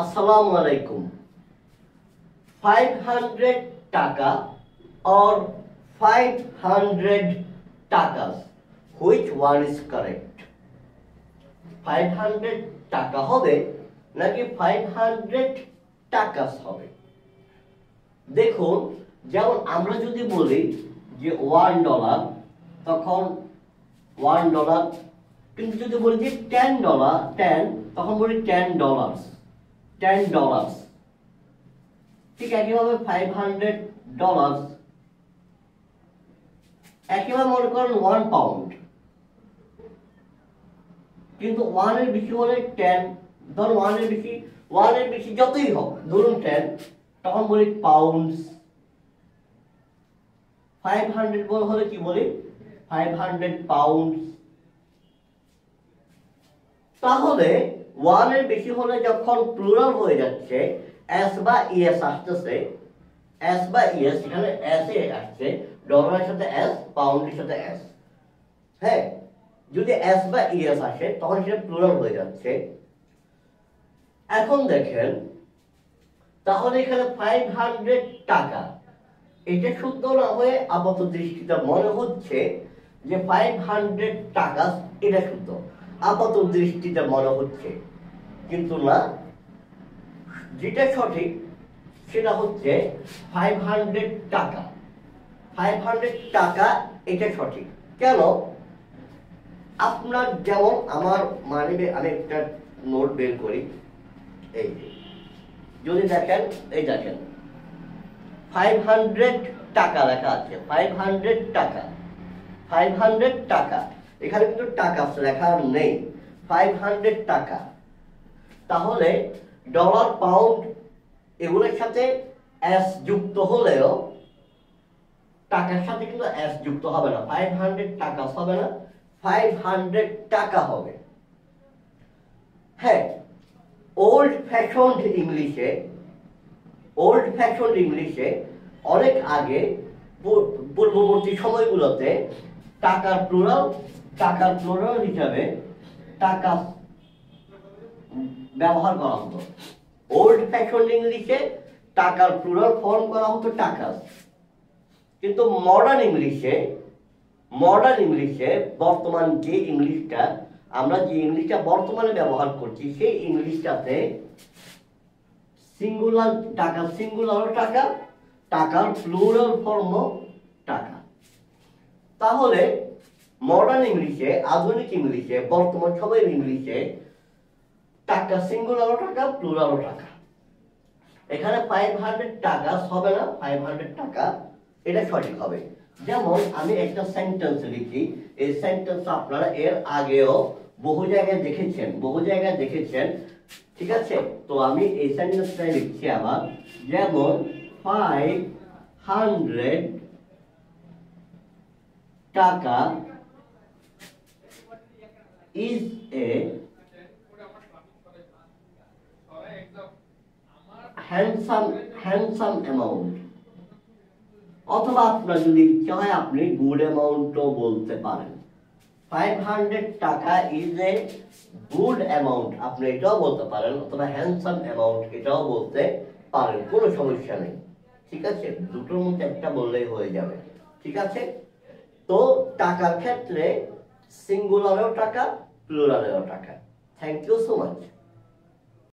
Assalamu alaikum. 500 taka or 500 takas. Which one is correct? 500 টাকা হবে নাকি 500 টাকাস হবে? দেখুন, যেমন আমরা যদি বলি যে $1 তখন $1, কিন্তু যদি বলি যে $10 তখন বলি $10 ঠিক একইভাবে $500 একইভাবে মনে করেন 1 পাউন্ড, কিন্তু 1 এর বেশি হলে 10, ধরুন 1 এর বেশি যতই হোক, ধরুন 10, তখন বলি পাউন্ডস। 500 বল হলে কি বলি 500 পাউন্ডস। তাহলে 1 এর বেশি হলে যখন প্লুরাল হয়ে যাচ্ছে, এস বা ইএস আসতেছে, এস বা ইএস, এখানে এস এ আসছে, ডলারের সাথে এস, পাউন্ডের সাথে এস। হ্যাঁ, যদি এস বা ইএস আসে তখন সেটা প্লুরাল হয়ে যাচ্ছে। এখন দেখেন, তাহলে এখানে 500 টাকা, এটা শুদ্ধ না হয়ে আপাত দৃষ্টিতে মনে হচ্ছে যে 500 টাকা, এটা শুদ্ধ আপাত দৃষ্টিতে মনে হচ্ছে, কিন্তু না, যেটা সঠিক সেটা হচ্ছে 500 টাকা। 500 টাকা এটা সঠিক। কেন? আপনার যেমন আমার মানে আমি একটা নোট বের করি, এই যদি দেখেন, এই দেখেন 500 টাকা লেখা আছে, 500 টাকা, 500 টাকা, এখানে কিন্তু টাকা লেখা নেই, 500 টাকা। তাহলে ডলার, পাউন্ড এগুলোর সাথে এস যুক্ত হলেও টাকার সাথে কিন্তু এস যুক্ত হবে না, 500 টাকা হবে না, 500 টাকা হবে। হ্যাঁ, ওল্ড ফ্যাশনড ইংলিশে অনেক আগে পূর্ববর্তী সময়গুলোতে টাকার প্লুরাল হিসাবে টাকা ব্যবহার করা হতো। ওল্ড ফ্যাশনড ইংলিশে টাকার প্লুরাল ফর্ম করা হতো টাকাস, কিন্তু মডার্ন ইংলিশে বর্তমান যে ইংলিশটা, আমরা যে ইংলিশটা বর্তমানে ব্যবহার করছি, সেই ইংলিশটাতে সিঙ্গুলার টাকা, টাকার প্লুরাল ফর্ম টাকা। তাহলে মডার্ন ইংলিশে, আধুনিক ইংলিশে, বর্তমান সময়ের ইংলিশে টাকা সিঙ্গুলার টাকা, প্লুরাল টাকা। এখানে 500 টাকা হবে না, 500 টাকা এটা সঠিক হবে। যেমন আমি একটা সেন্টেন্স লিখি, এই সেন্টেন্স আপনারা এর আগেও বহু জায়গায় দেখেছেন, ঠিক আছে? তো আমি এই সেন্টেন্সটা লিখছি আবার, যেমন 500 টাকা is a handsome amount, অথবা আপনার যদি ইচ্ছা হয় আপনি গুড অ্যামাউন্টও বলতে পারেন। 500 টাকা ইজ এ গুড অ্যামাউন্ট, আপনি এটাও বলতে পারেন, অথবা হ্যান্ডসাম অ্যামাউন্ট এটাও বলতে পারেন, কোনো সমস্যা নেই। ঠিক আছে, দুটোর মধ্যে একটা বললেই হয়ে যাবে। ঠিক আছে, তো টাকার ক্ষেত্রে সিঙ্গুলারেও টাকা, প্লুরালেও টাকা। Thank you so much.